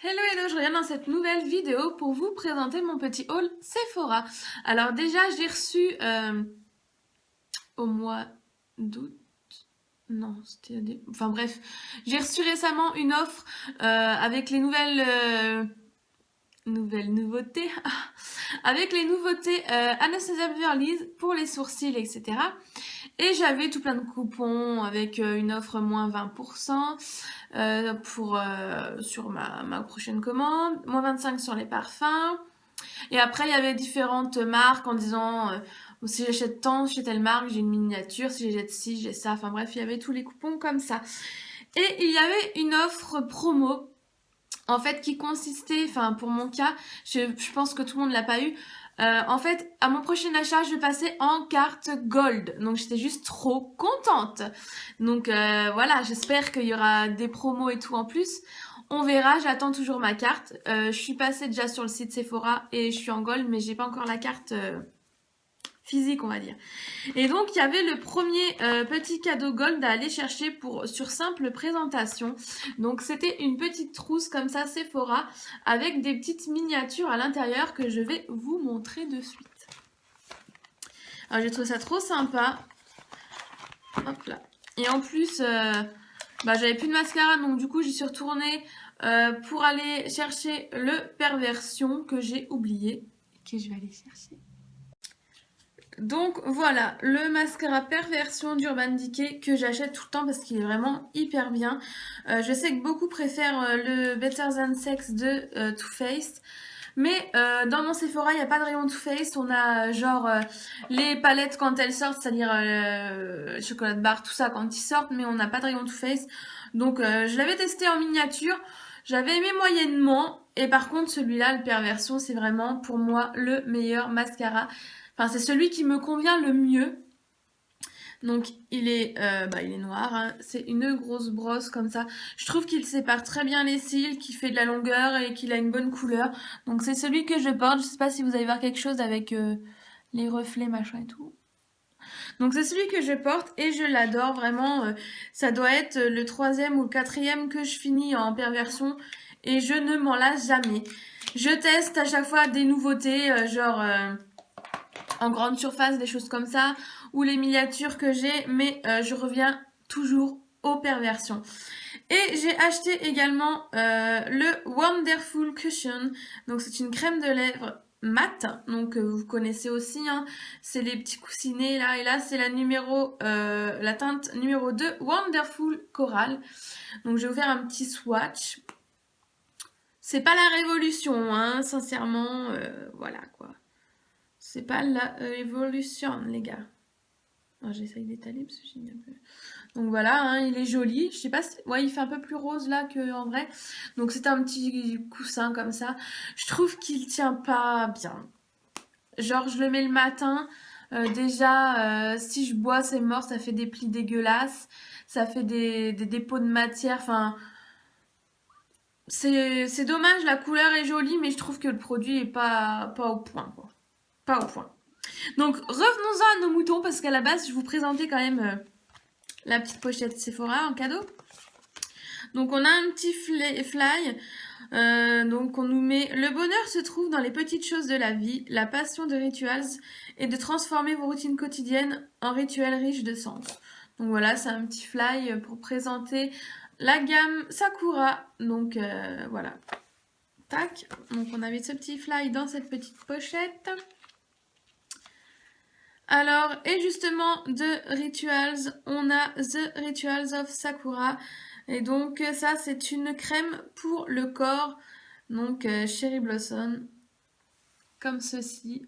Hello hello, je reviens dans cette nouvelle vidéo pour vous présenter mon petit haul Sephora. Alors déjà j'ai reçu au mois d'août, non c'était... Enfin bref, j'ai reçu récemment une offre avec les nouveautés, avec les nouveautés Anastasia Beverly pour les sourcils, etc. Et j'avais tout plein de coupons avec une offre moins 20% sur ma prochaine commande, moins 25 sur les parfums. Et après, il y avait différentes marques en disant si j'achète tant chez telle marque, j'ai une miniature, si j'achète ci, j'ai ça. Enfin bref, il y avait tous les coupons comme ça. Et il y avait une offre promo, en fait, qui consistait, enfin pour mon cas, je pense que tout le monde l'a pas eu. En fait, à mon prochain achat, je vais passer en carte Gold. Donc, j'étais juste trop contente. Donc, voilà, j'espère qu'il y aura des promos et tout en plus. On verra, j'attends toujours ma carte. Je suis passée déjà sur le site Sephora et je suis en Gold, mais j'ai pas encore la carte physique, on va dire. Et donc, il y avait le premier petit cadeau Gold à aller chercher sur simple présentation. Donc, c'était une petite trousse comme ça, Sephora, avec des petites miniatures à l'intérieur que je vais vous montrer de suite. Alors, j'ai trouvé ça trop sympa. Hop là. Et en plus, j'avais plus de mascara, donc du coup, j'y suis retournée pour aller chercher le Perversion que j'ai oublié, que je vais aller chercher. Donc voilà, le mascara Perversion d'Urban Decay que j'achète tout le temps parce qu'il est vraiment hyper bien. Je sais que beaucoup préfèrent le Better Than Sex de Too Faced. Mais dans mon Sephora, il n'y a pas de rayon Too Faced. On a genre les palettes quand elles sortent, c'est-à-dire chocolat de bar, tout ça quand ils sortent. Mais on n'a pas de rayon Too Faced. Donc je l'avais testé en miniature. J'avais aimé moyennement. Et par contre, celui-là, le Perversion, c'est vraiment pour moi le meilleur mascara. Enfin, c'est celui qui me convient le mieux. Donc, il est noir. Hein. C'est une grosse brosse comme ça. Je trouve qu'il sépare très bien les cils, qu'il fait de la longueur et qu'il a une bonne couleur. Donc, c'est celui que je porte. Je sais pas si vous allez voir quelque chose avec les reflets, machin et tout. Donc, c'est celui que je porte et je l'adore vraiment. Ça doit être le 3e ou le 4e que je finis en Perversion. Et je ne m'en lasse jamais. Je teste à chaque fois des nouveautés, en grande surface, des choses comme ça, ou les miniatures que j'ai, mais je reviens toujours aux Perversions. Et j'ai acheté également le Wonderful Cushion, donc c'est une crème de lèvres mat, donc vous connaissez aussi, hein, c'est les petits coussinets là, et là c'est la teinte numéro 2 Wonderful Coral. Donc je vais vous faire un petit swatch. C'est pas la révolution, hein, sincèrement, voilà quoi. C'est pas la révolution, les gars. J'essaye d'étaler parce que j'ai mis un peu... Donc voilà, hein, il est joli. Je sais pas si... Ouais, il fait un peu plus rose là qu'en vrai. Donc c'est un petit coussin comme ça. Je trouve qu'il tient pas bien. Genre, je le mets le matin. Déjà, si je bois, c'est mort. Ça fait des plis dégueulasses. Ça fait des dépôts de matière. Enfin... C'est dommage, la couleur est jolie, mais je trouve que le produit est pas au point, quoi. Pas au point. Donc, revenons-en à nos moutons, parce qu'à la base, je vous présentais quand même la petite pochette Sephora en cadeau. Donc, on a un petit fly. Donc, on nous met... Le bonheur se trouve dans les petites choses de la vie. La passion de Rituals est de transformer vos routines quotidiennes en rituels riches de sens. Donc, voilà, c'est un petit fly pour présenter la gamme Sakura. Donc, voilà. Tac. Donc, on avait ce petit fly dans cette petite pochette. Alors, et justement, de Rituals, on a The Rituals of Sakura. Et donc, ça, c'est une crème pour le corps. Donc, Cherry Blossom. Comme ceci.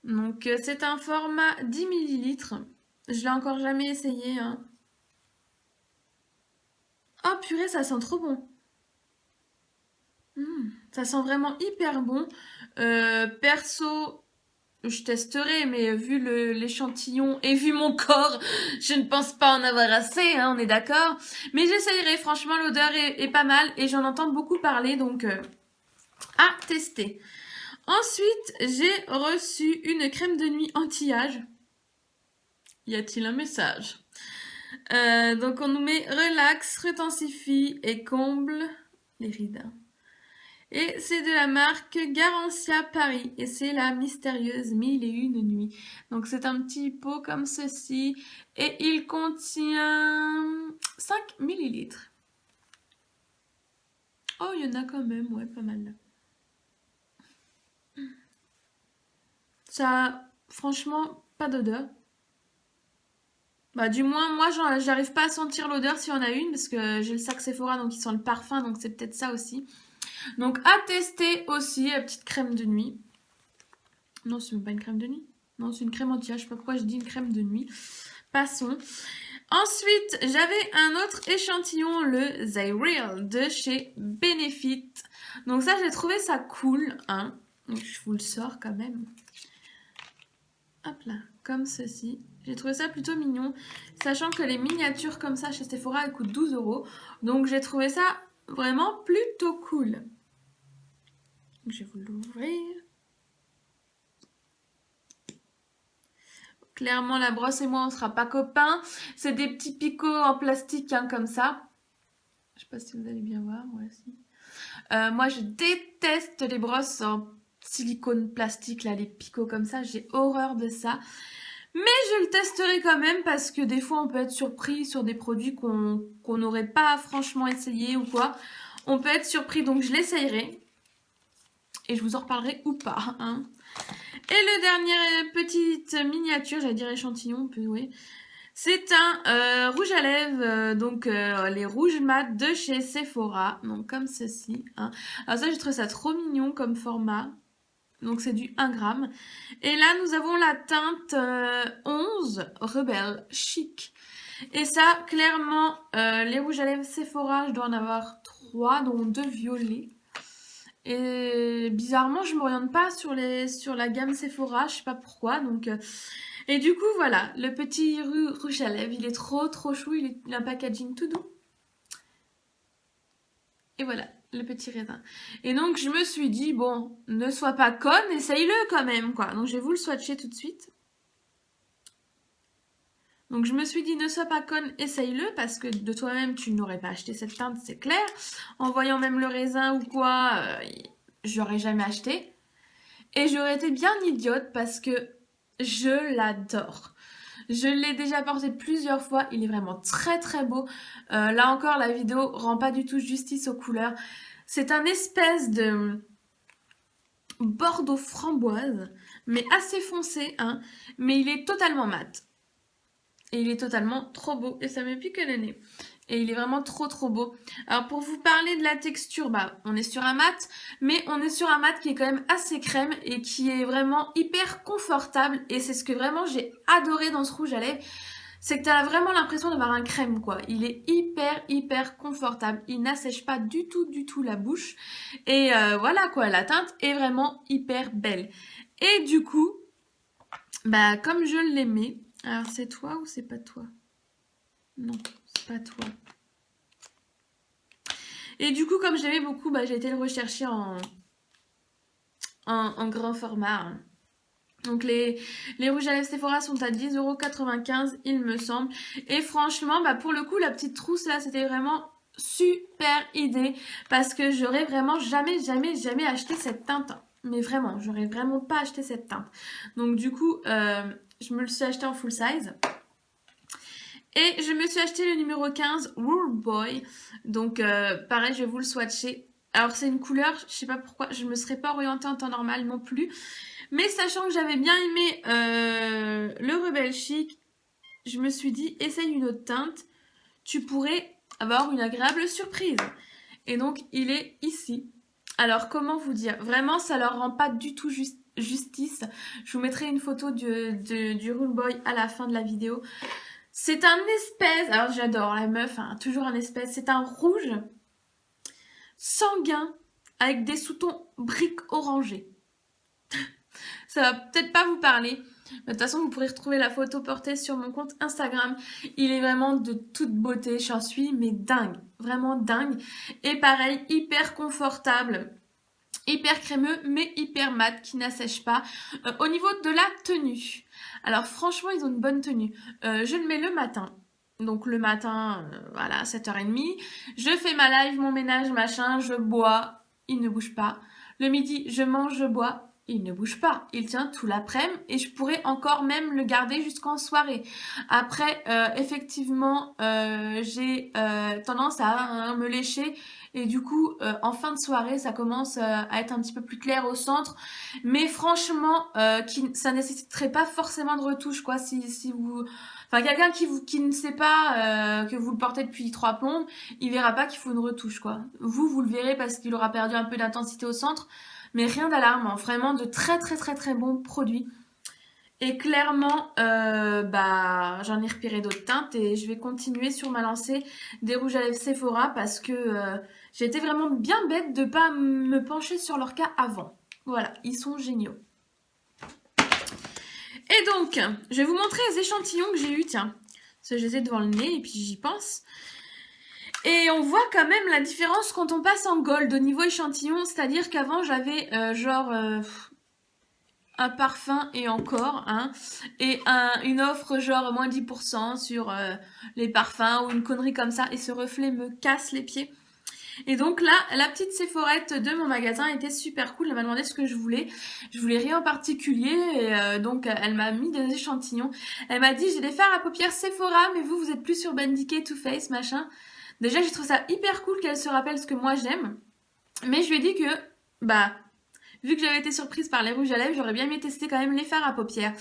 Donc, c'est un format 10 ml. Je l'ai encore jamais essayé. Hein. Oh, purée, ça sent trop bon. Ça sent vraiment hyper bon. Perso... Je testerai, mais vu l'échantillon et vu mon corps, je ne pense pas en avoir assez, hein, on est d'accord. Mais j'essayerai, franchement, l'odeur est pas mal et j'en entends beaucoup parler, donc à tester. Ensuite, j'ai reçu une crème de nuit anti-âge. Y a-t-il un message? Donc on nous met relax, retensifie et comble les rides. Et c'est de la marque Garancia Paris. Et c'est la mystérieuse 1001 nuits. Donc c'est un petit pot comme ceci. Et il contient 5 millilitres. Oh, il y en a quand même, ouais, pas mal. Ça a franchement pas d'odeur. Bah du moins, moi j'arrive pas à sentir l'odeur s'il y en a une. Parce que j'ai le sac Sephora, donc il sent le parfum. Donc c'est peut-être ça aussi. Donc à tester aussi, la petite crème de nuit. Non, c'est même pas une crème de nuit. Non, c'est une crème anti-âge. Je sais pas pourquoi je dis une crème de nuit. Passons. Ensuite, j'avais un autre échantillon, le Zyreal de chez Benefit. Donc ça, j'ai trouvé ça cool. Hein. Donc, je vous le sors quand même. Hop là, comme ceci. J'ai trouvé ça plutôt mignon. Sachant que les miniatures comme ça chez Sephora, elles coûtent 12 €. Donc j'ai trouvé ça vraiment plutôt cool. Je vais vous l'ouvrir. Clairement, la brosse et moi, on ne sera pas copains. C'est des petits picots en plastique, hein, comme ça. Je sais pas si vous allez bien voir. Ouais, si. Moi, je déteste les brosses en silicone plastique, là, les picots comme ça. J'ai horreur de ça. Mais je le testerai quand même parce que des fois, on peut être surpris sur des produits qu'on n'aurait pas franchement essayé ou quoi. On peut être surpris, donc je l'essayerai. Et je vous en reparlerai ou pas, hein. Et le dernier petite miniature, j'allais dire échantillon, oui. C'est un rouge à lèvres, donc les rouges mat de chez Sephora, donc comme ceci. Hein. Alors ça, je trouve ça trop mignon comme format. Donc c'est du 1 gramme. Et là, nous avons la teinte 11 Rebelle Chic. Et ça, clairement, les rouges à lèvres Sephora, je dois en avoir 3, dont 2 violets. Et bizarrement, je m'oriente pas sur la gamme Sephora, je sais pas pourquoi. Donc, et du coup, voilà, le petit rouge à lèvres, il est trop chou, il a un packaging tout doux. Et voilà, le petit raisin. Et donc, je me suis dit, bon, ne sois pas conne, essaye-le quand même, quoi. Donc, je vais vous le swatcher tout de suite. Donc, je me suis dit, ne sois pas conne, essaye-le, parce que de toi-même, tu n'aurais pas acheté cette teinte, c'est clair. En voyant même le raisin ou quoi, j'aurais jamais acheté. Et j'aurais été bien idiote, parce que je l'adore. Je l'ai déjà porté plusieurs fois, il est vraiment très beau. Là encore, la vidéo rend pas du tout justice aux couleurs. C'est un espèce de bordeaux framboise, mais assez foncé, hein. Mais il est totalement mat. Et il est totalement trop beau, et ça me pique le nez. Et il est vraiment trop beau. Alors pour vous parler de la texture, bah on est sur un mat, mais on est sur un mat qui est quand même assez crème et qui est vraiment hyper confortable. Et c'est ce que vraiment j'ai adoré dans ce rouge à lèvres, c'est que tu as vraiment l'impression d'avoir un crème, quoi. Il est hyper confortable. Il n'assèche pas du tout la bouche. Et voilà quoi, la teinte est vraiment hyper belle. Et du coup, bah comme je l'aimais, alors c'est toi ou c'est pas toi? Non, c'est pas toi. Et du coup, comme je l'aimais beaucoup, bah, j'ai été le rechercher en grand format. Hein. Donc les rouges à lèvres Sephora sont à 10,95 €, il me semble. Et franchement, bah, pour le coup, la petite trousse là, c'était vraiment super idée. Parce que j'aurais vraiment jamais acheté cette teinte. Mais vraiment, j'aurais vraiment pas acheté cette teinte. Donc du coup, je me le suis acheté en full size. Et je me suis acheté le numéro 15, Rude Boy. Donc, pareil, je vais vous le swatcher. Alors, c'est une couleur, je sais pas pourquoi, je me serais pas orientée en temps normal non plus. Mais sachant que j'avais bien aimé le Rebelle Chic, je me suis dit, essaye une autre teinte. Tu pourrais avoir une agréable surprise. Et donc, il est ici. Alors, comment vous dire? Vraiment, ça leur rend pas du tout justice. Je vous mettrai une photo du Rude Boy à la fin de la vidéo. C'est un espèce, alors j'adore la meuf, hein, toujours un espèce, c'est un rouge sanguin avec des sous-tons briques orangés. Ça va peut-être pas vous parler, mais de toute façon vous pourrez retrouver la photo portée sur mon compte Instagram. Il est vraiment de toute beauté, j'en suis mais dingue, vraiment dingue. Et pareil, hyper confortable. Hyper crémeux mais hyper mat qui n'assèche pas. Au niveau de la tenue, alors franchement ils ont une bonne tenue. Je le mets le matin. Donc le matin, voilà, 7h30. Je fais ma live, mon ménage, machin, je bois, il ne bouge pas. Le midi, je mange, je bois, il ne bouge pas. Il tient tout l'après-midi et je pourrais encore même le garder jusqu'en soirée. Après, effectivement, j'ai tendance à me lécher et du coup, en fin de soirée, ça commence à être un petit peu plus clair au centre. Mais franchement, ça nécessiterait pas forcément de retouche, quoi. Si vous... Enfin, quelqu'un qui ne sait pas que vous le portez depuis 3 plombes, il verra pas qu'il faut une retouche, quoi. Vous le verrez parce qu'il aura perdu un peu d'intensité au centre. Mais rien d'alarmant. Vraiment de très très très très bons produits. Et clairement, j'en ai repéré d'autres teintes et je vais continuer sur ma lancée des rouges à lèvres Sephora parce que j'ai été vraiment bien bête de pas me pencher sur leur cas avant. Voilà, ils sont géniaux. Et donc, je vais vous montrer les échantillons que j'ai eus, tiens. Parce que je les ai devant le nez et puis j'y pense. Et on voit quand même la différence quand on passe en gold au niveau échantillon. C'est-à-dire qu'avant, j'avais un parfum et encore, hein, et une offre genre moins 10% sur les parfums ou une connerie comme ça. Et ce reflet me casse les pieds. Et donc là, la petite Sephorette de mon magasin était super cool. Elle m'a demandé ce que je voulais. Je voulais rien en particulier. Et donc, elle m'a mis des échantillons. Elle m'a dit, j'ai des fards à paupières Sephora, mais vous êtes plus sur Urban Decay, Too Faced, machin. Déjà, j'ai trouvé ça hyper cool qu'elle se rappelle ce que moi j'aime. Mais je lui ai dit que, vu que j'avais été surprise par les rouges à lèvres, j'aurais bien aimé tester quand même les fards à paupières.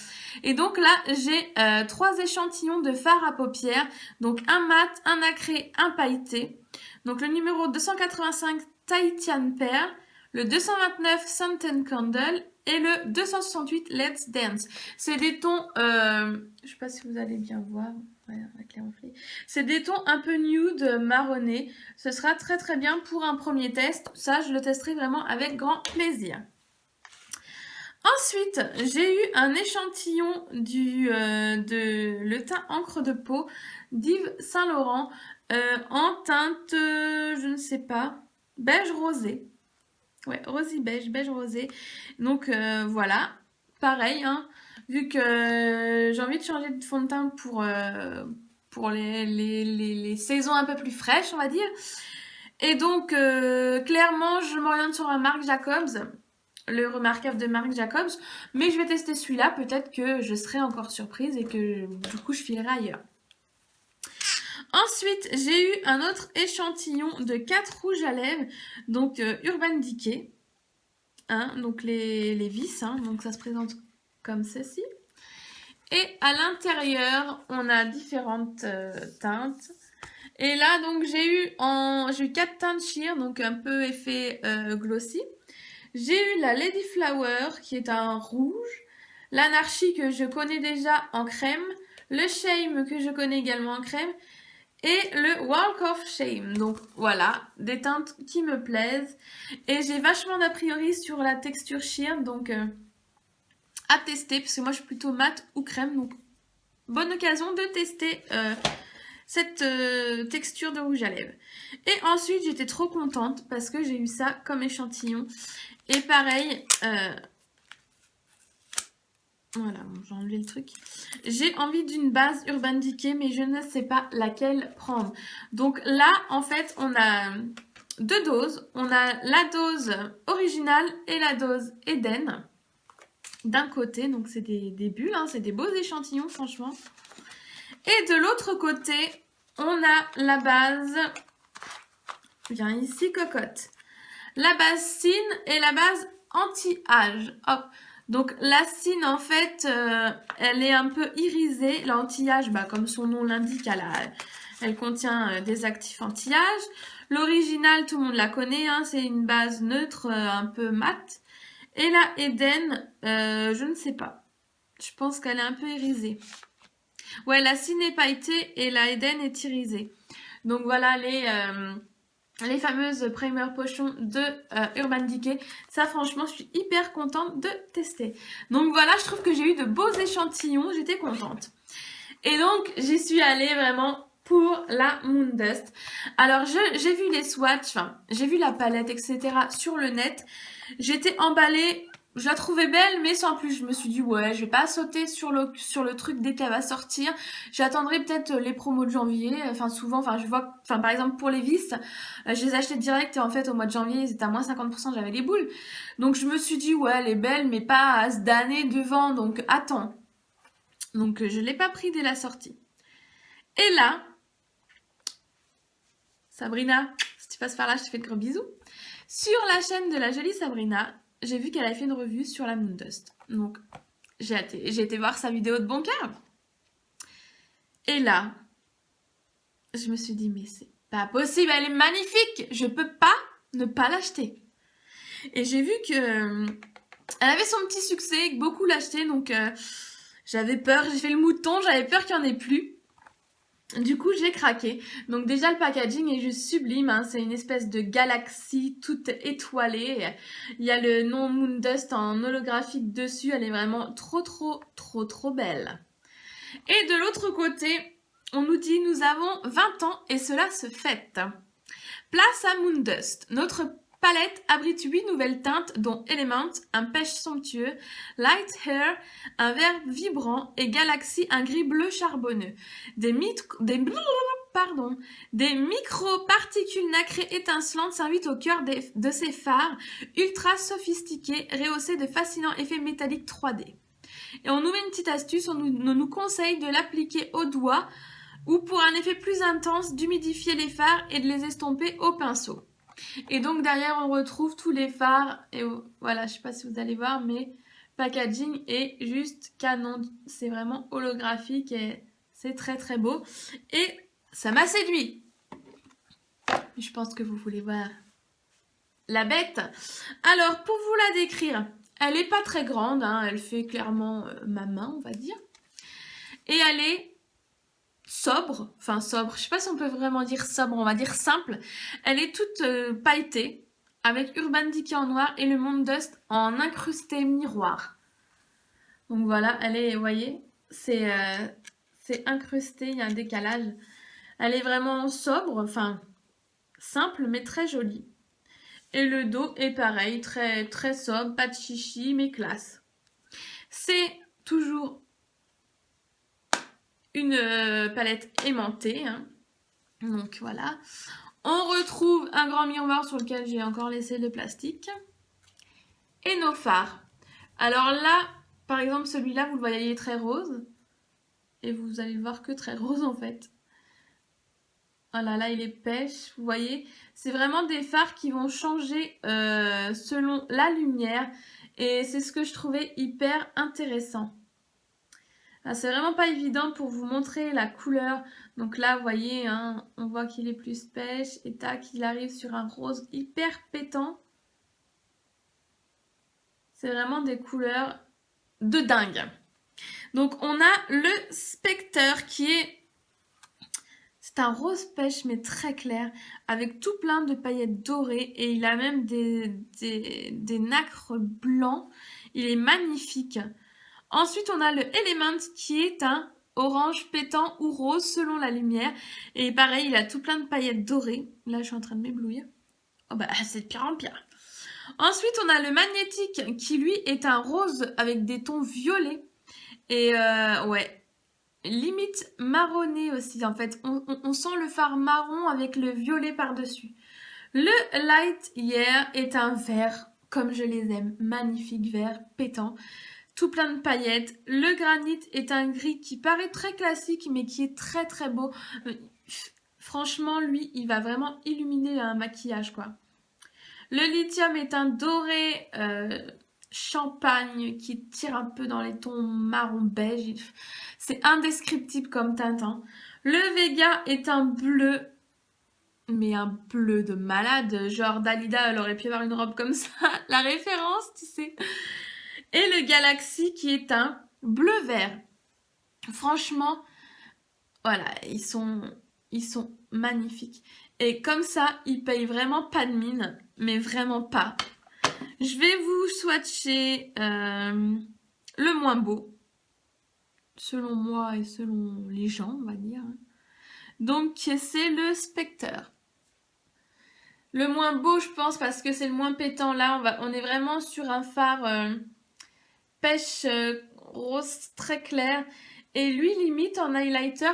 Et donc là, j'ai 3 échantillons de fards à paupières. Donc un mat, un nacré, un pailleté. Donc le numéro 285 Tahitian Pearl, le 229 Suntan Candle et le 268 Let's Dance. C'est des tons, je sais pas si vous allez bien voir, ouais, avec les reflets. C'est des tons un peu nude, marronné. Ce sera très très bien pour un premier test. Ça, je le testerai vraiment avec grand plaisir. Ensuite, j'ai eu un échantillon de le teint encre de peau d'Yves Saint Laurent en teinte, je ne sais pas, beige rosé. Ouais, rosy beige, beige rosé. Donc voilà, pareil, hein, vu que j'ai envie de changer de fond de teint pour les saisons un peu plus fraîches, on va dire. Et donc, clairement, je m'oriente sur un Marc Jacobs. Le remarquable de Marc Jacobs, mais je vais tester celui-là, peut-être que je serai encore surprise et que du coup je filerai ailleurs. Ensuite, j'ai eu un autre échantillon de 4 rouges à lèvres, donc Urban Decay, hein, donc les vis, hein, donc ça se présente comme ceci. Et à l'intérieur, on a différentes teintes. Et là, donc j'ai eu 4 teintes sheer, donc un peu effet glossy. J'ai eu la Lady Flower qui est un rouge, l'Anarchie que je connais déjà en crème, le Shame que je connais également en crème et le Walk of Shame. Donc voilà, des teintes qui me plaisent et j'ai vachement d'a priori sur la texture sheer, donc à tester parce que moi je suis plutôt mat ou crème, donc bonne occasion de tester cette texture de rouge à lèvres. Et ensuite j'étais trop contente parce que j'ai eu ça comme échantillon. Et pareil, voilà, bon, j'ai enlevé le truc. J'ai envie d'une base Urban Decay, mais je ne sais pas laquelle prendre. Donc là, en fait, on a 2 doses. On a la dose originale et la dose Eden. D'un côté, donc c'est des bulles, hein, c'est des beaux échantillons, franchement. Et de l'autre côté, on a la base, viens ici, cocotte. La base Cine et la base anti-âge. Hop. Donc la Cine, en fait, elle est un peu irisée. L'anti-âge, comme son nom l'indique, elle contient des actifs anti-âge. L'original, tout le monde la connaît, hein, c'est une base neutre, un peu mate. Et la Eden, je ne sais pas. Je pense qu'elle est un peu irisée. Ouais, la Cine est pailletée et la Eden est irisée. Donc voilà les fameuses primer potions de Urban Decay. Ça, franchement, je suis hyper contente de tester. Donc voilà, je trouve que j'ai eu de beaux échantillons. J'étais contente. Et donc, j'y suis allée vraiment pour la Moondust. Alors, j'ai vu les swatchs, enfin, j'ai vu la palette, etc. sur le net. J'étais emballée, je la trouvais belle, mais sans plus. Je me suis dit, ouais, je vais pas sauter sur le truc dès qu'elle va sortir. J'attendrai peut-être les promos de janvier. Enfin, souvent, enfin, je vois, enfin, par exemple, pour les vis, je les achetais direct et en fait, au mois de janvier, ils étaient à moins 50%, j'avais les boules. Donc, je me suis dit, ouais, elle est belle, mais pas à se damner devant, donc attends. Donc, je l'ai pas pris dès la sortie. Et là, Sabrina, si tu passes par là, je te fais de gros bisous. Sur la chaîne de la jolie Sabrina, j'ai vu qu'elle avait fait une revue sur la Moondust. Donc, j'ai été voir sa vidéo de bon cœur. Et là, je me suis dit, mais c'est pas possible, elle est magnifique. Je peux pas ne pas l'acheter. Et j'ai vu que elle avait son petit succès, que beaucoup l'achetaient, donc j'avais peur, j'ai fait le mouton, j'avais peur qu'il n'y en ait plus. Du coup, j'ai craqué. Donc déjà, le packaging est juste sublime. Hein. C'est une espèce de galaxie toute étoilée. Il y a le nom Moondust en holographique dessus. Elle est vraiment trop belle. Et de l'autre côté, on nous dit nous avons 20 ans et cela se fête. Place à Moondust. Notre palette abrite 8 nouvelles teintes dont Element, un pêche somptueux, Light Hair, un vert vibrant et Galaxy, un gris bleu charbonneux. Des micro-particules nacrées étincelantes s'invitent au cœur de ces phares ultra sophistiqués, rehaussés de fascinants effets métalliques 3D. Et on nous met une petite astuce, on nous conseille de l'appliquer au doigt ou pour un effet plus intense, d'humidifier les fards et de les estomper au pinceau. Et donc derrière on retrouve tous les fards et voilà, je sais pas si vous allez voir, mais packaging est juste canon, c'est vraiment holographique et c'est très beau et ça m'a séduit. Je pense que vous voulez voir la bête. Alors pour vous la décrire, elle est pas très grande, hein, elle fait clairement ma main on va dire, et elle est sobre, je sais pas si on peut vraiment dire sobre, on va dire simple. Elle est toute pailletée, avec Urban Decay en noir et le Moondust en incrusté miroir. Donc voilà, elle est, vous voyez, c'est incrusté, il y a un décalage. Elle est vraiment sobre, simple mais très jolie. Et le dos est pareil, très sobre, pas de chichi mais classe. C'est toujours une palette aimantée, hein. Donc voilà. On retrouve un grand miroir sur lequel j'ai encore laissé le plastique. Et nos fards. Alors là, par exemple, celui-là, vous le voyez très rose. Et vous allez le voir que très rose en fait. Voilà, là il est pêche, vous voyez. C'est vraiment des fards qui vont changer selon la lumière. Et c'est ce que je trouvais hyper intéressant. C'est vraiment pas évident pour vous montrer la couleur. Donc là, vous voyez, hein, on voit qu'il est plus pêche. Et tac, il arrive sur un rose hyper pétant. C'est vraiment des couleurs de dingue. Donc on a le Spectre qui est... C'est un rose pêche mais très clair. Avec tout plein de paillettes dorées. Et il a même des nacres blancs. Il est magnifique. Ensuite, on a le Element qui est un orange pétant ou rose selon la lumière. Et pareil, il a tout plein de paillettes dorées. Là, je suis en train de m'éblouir. Oh bah, c'est de pire en pire. Ensuite, on a le Magnétique qui, lui, est un rose avec des tons violets. Et ouais, limite marronné aussi, en fait. On sent le fard marron avec le violet par-dessus. Le Light Year est un vert, comme je les aime. Magnifique vert, pétant. Tout plein de paillettes. Le granit est un gris qui paraît très classique mais qui est très beau. Franchement, lui, il va vraiment illuminer un maquillage, quoi. Le lithium est un doré champagne qui tire un peu dans les tons marron beige. C'est indescriptible comme teinte, hein. Le Vega est un bleu, mais un bleu de malade. Genre Dalida, elle aurait pu avoir une robe comme ça. La référence, tu sais. Et le Galaxy qui est un bleu-vert. Franchement, voilà, ils sont magnifiques. Et comme ça, ils payent vraiment pas de mine, mais vraiment pas. Je vais vous swatcher le moins beau, selon moi et selon les gens, on va dire. Donc c'est le Spectre. Le moins beau, je pense, parce que c'est le moins pétant. Là, on est vraiment sur un fard pêche rose très clair. Et lui, limite, en highlighter...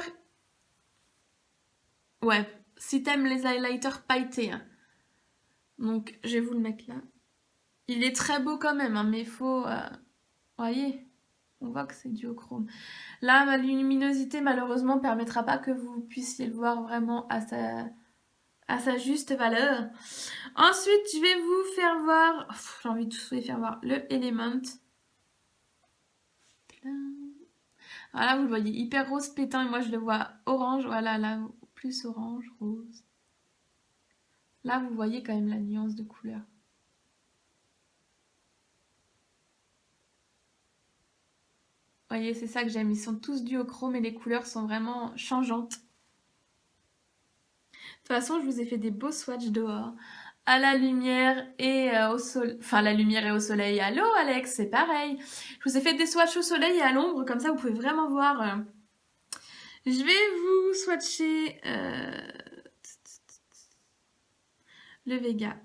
Ouais, si t'aimes les highlighters pailletés. Hein. Donc, je vais vous le mettre là. Il est très beau quand même, hein, mais il faut... voyez, on voit que c'est duochrome. Là, ma luminosité, malheureusement, permettra pas que vous puissiez le voir vraiment à sa juste valeur. Ensuite, je vais vous faire voir... J'ai envie de vous faire voir le Element. Voilà, vous le voyez hyper rose pétant et moi je le vois orange. Voilà, là, plus orange, rose. Là, vous voyez quand même la nuance de couleur. Vous voyez, c'est ça que j'aime. Ils sont tous duochrome et les couleurs sont vraiment changeantes. De toute façon, je vous ai fait des beaux swatchs dehors. À la lumière et au soleil. Enfin, la lumière et au soleil. Allô, Alex, c'est pareil. Je vous ai fait des swatchs au soleil et à l'ombre. Comme ça, vous pouvez vraiment voir. Je vais vous swatcher le Vega.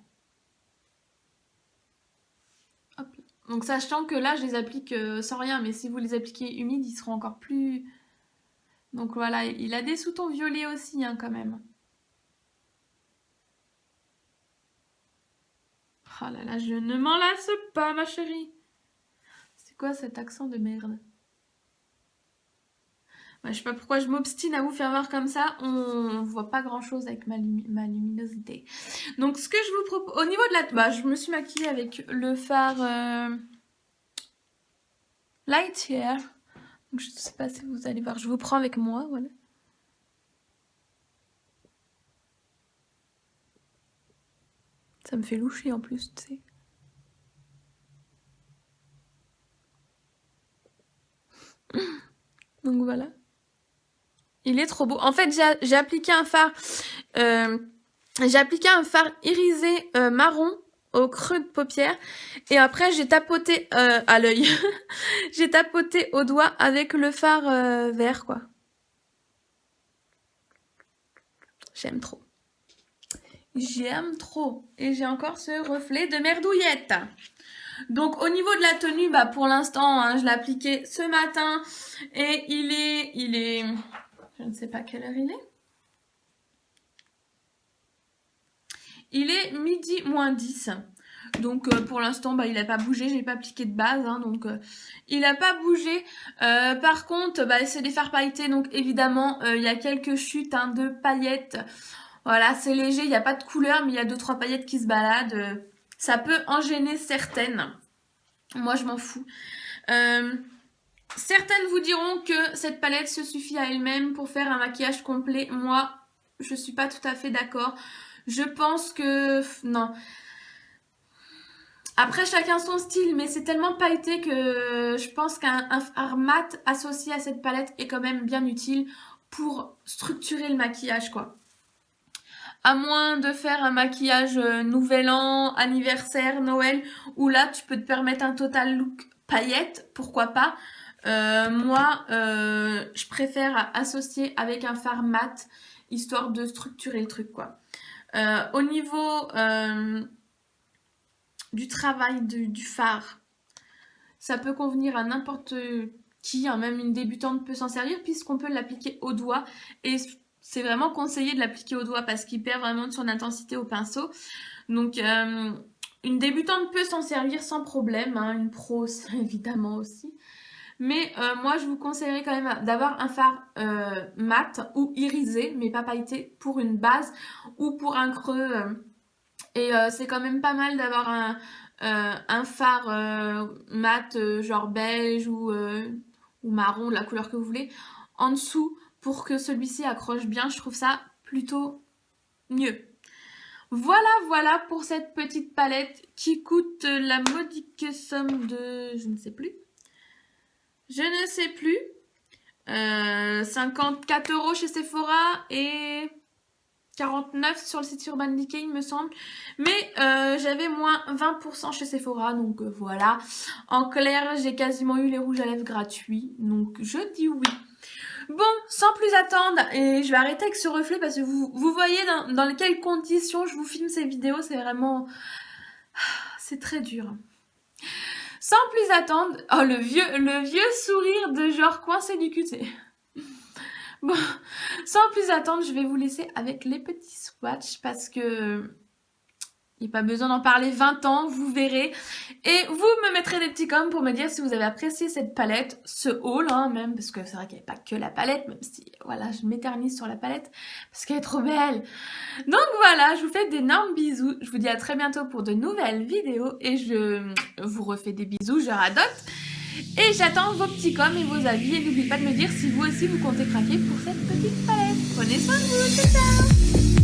Hop. Donc, sachant que là, je les applique sans rien. Mais si vous les appliquez humides, ils seront encore plus... Donc voilà, il a des sous-tons violets aussi, hein, quand même. Oh là là, je ne m'en lasse pas, ma chérie. C'est quoi cet accent de merde? Ouais, je sais pas pourquoi je m'obstine à vous faire voir comme ça. On voit pas grand chose avec ma luminosité. Donc ce que je vous propose... Au niveau de la... Bah, je me suis maquillée avec le fard Lightyear. Donc je sais pas si vous allez voir. Je vous prends avec moi, voilà. Ça me fait loucher en plus, tu sais. Donc voilà. Il est trop beau. En fait, j'ai appliqué un fard... j'ai appliqué un fard irisé marron au creux de paupière. Et après, j'ai tapoté à l'œil. J'ai tapoté au doigt avec le fard vert, quoi. J'aime trop. J'aime trop. Et j'ai encore ce reflet de merdouillette. Donc, au niveau de la tenue, bah, pour l'instant, hein, je l'ai appliqué ce matin. Et il est... Je ne sais pas quelle heure il est. Il est midi moins 10. Donc pour l'instant, bah, il n'a pas bougé. J'ai pas appliqué de base. Hein, donc il n'a pas bougé. Par contre, bah, c'est des fards pailletés. Donc évidemment, il y a quelques chutes hein, de paillettes. Voilà, c'est léger. Il n'y a pas de couleur, mais il y a 2-3 paillettes qui se baladent. Ça peut en gêner certaines. Moi, je m'en fous. Certaines vous diront que cette palette se suffit à elle-même pour faire un maquillage complet. Moi, je suis pas tout à fait d'accord. Je pense que... Non. Après, chacun son style, mais c'est tellement pailleté que je pense qu'un fard mat associé à cette palette est quand même bien utile pour structurer le maquillage, quoi. À moins de faire un maquillage Nouvel An, anniversaire, Noël, où là, tu peux te permettre un total look paillette, pourquoi pas. Moi, je préfère associer avec un fard mat, histoire de structurer le truc, quoi. Au niveau du travail du fard, ça peut convenir à n'importe qui, hein, même une débutante peut s'en servir, puisqu'on peut l'appliquer au doigt. Et c'est vraiment conseillé de l'appliquer au doigt parce qu'il perd vraiment de son intensité au pinceau. Donc, une débutante peut s'en servir sans problème, hein, une pro évidemment aussi. Mais moi, je vous conseillerais quand même d'avoir un fard mat ou irisé, mais pas pailleté, pour une base ou pour un creux. Et c'est quand même pas mal d'avoir un phare mat, genre beige ou marron, la couleur que vous voulez, en dessous pour que celui-ci accroche bien. Je trouve ça plutôt mieux. Voilà pour cette petite palette qui coûte la modique somme de... Je ne sais plus. 54 € chez Sephora et 49 sur le site Urban Decay, il me semble. Mais j'avais moins 20% chez Sephora, donc voilà. En clair, j'ai quasiment eu les rouges à lèvres gratuits, donc je dis oui. Bon, sans plus attendre, et je vais arrêter avec ce reflet parce que vous voyez dans quelles conditions je vous filme ces vidéos, c'est vraiment... C'est très dur. Sans plus attendre... Oh, le vieux sourire de genre coincé du QT. Bon, sans plus attendre, je vais vous laisser avec les petits swatchs parce que il n'y a pas besoin d'en parler 20 ans, vous verrez. Et vous me mettrez des petits coms pour me dire si vous avez apprécié cette palette, ce haul hein, même, parce que c'est vrai qu'il n'y avait pas que la palette, même si voilà, je m'éternise sur la palette, parce qu'elle est trop belle. Donc voilà, je vous fais d'énormes bisous. Je vous dis à très bientôt pour de nouvelles vidéos et je vous refais des bisous, je radote. Et j'attends vos petits coms et vos avis. Et n'oubliez pas de me dire si vous aussi vous comptez craquer pour cette petite palette. Prenez soin de vous, ciao ciao.